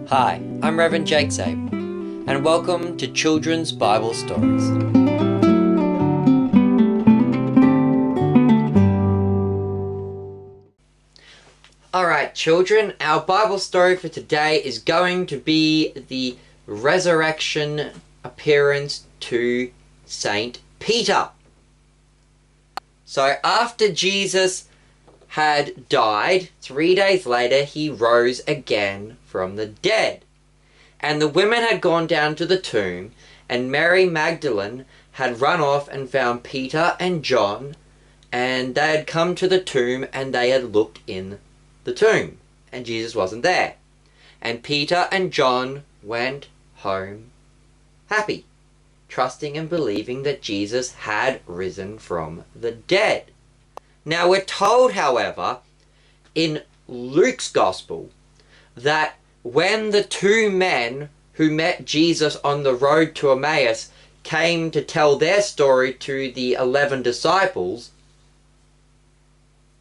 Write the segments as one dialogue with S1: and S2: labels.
S1: Hi, I'm Reverend Jake Zabel, and welcome to Children's Bible Stories. Alright children, our Bible story for today is going to be the resurrection appearance to Saint Peter. So after Jesus had died, 3 days later he rose again from the dead. And the women had gone down to the tomb, and Mary Magdalene had run off and found Peter and John, and they had come to the tomb and they had looked in the tomb, and Jesus wasn't there. And Peter and John went home happy, trusting and believing that Jesus had risen from the dead. Now we're told, however, in Luke's Gospel, that when the two men who met Jesus on the road to Emmaus came to tell their story to the 11 disciples,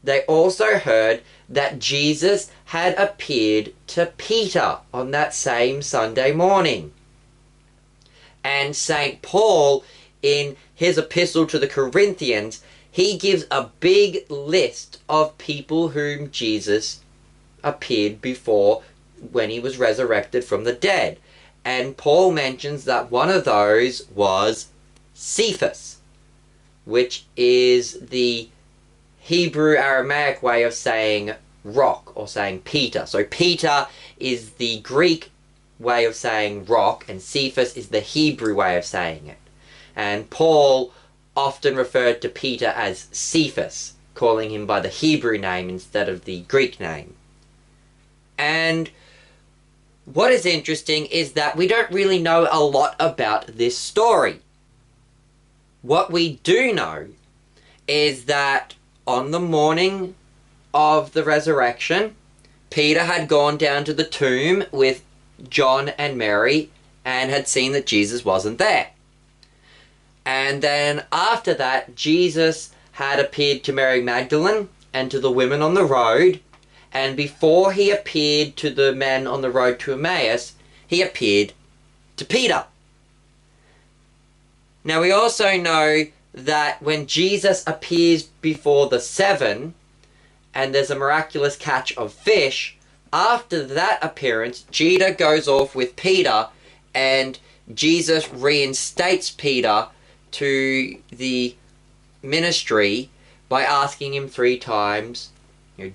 S1: they also heard that Jesus had appeared to Peter on that same Sunday morning. And St. Paul, in his epistle to the Corinthians, he gives a big list of people whom Jesus appeared before when he was resurrected from the dead. And Paul mentions that one of those was Cephas, which is the Hebrew Aramaic way of saying rock or saying Peter. So Peter is the Greek way of saying rock, and Cephas is the Hebrew way of saying it. And Paul often referred to Peter as Cephas, calling him by the Hebrew name instead of the Greek name. And what is interesting is that we don't really know a lot about this story. What we do know is that on the morning of the resurrection, Peter had gone down to the tomb with John and Mary and had seen that Jesus wasn't there. And then after that, Jesus had appeared to Mary Magdalene and to the women on the road. And before he appeared to the men on the road to Emmaus, he appeared to Peter. Now we also know that when Jesus appears before the 7, and there's a miraculous catch of fish, after that appearance, Judah goes off with Peter, and Jesus reinstates Peter to the ministry by asking him 3 times,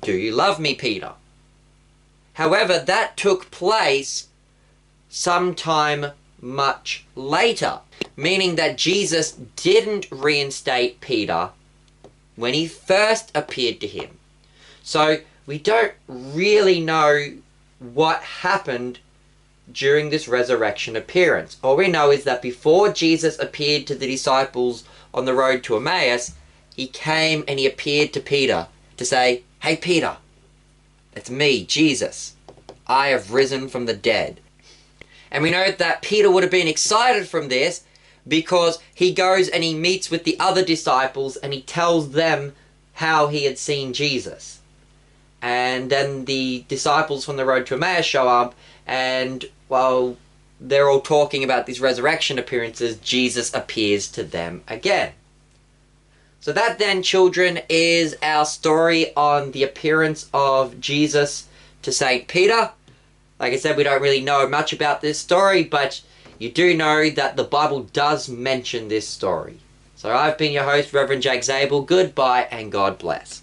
S1: "Do you love me, Peter?" However, that took place sometime much later, meaning that Jesus didn't reinstate Peter when he first appeared to him. So we don't really know what happened during this resurrection appearance. All we know is that before Jesus appeared to the disciples on the road to Emmaus, he came and he appeared to Peter to say, "Hey Peter, it's me, Jesus. I have risen from the dead." And we know that Peter would have been excited from this because he goes and he meets with the other disciples and he tells them how he had seen Jesus. And then the disciples from the road to Emmaus show up, and while they're all talking about these resurrection appearances, Jesus appears to them again. So that then, children, is our story on the appearance of Jesus to St. Peter. Like I said, we don't really know much about this story, but you do know that the Bible does mention this story. So I've been your host, Reverend Jake Zabel. Goodbye and God bless.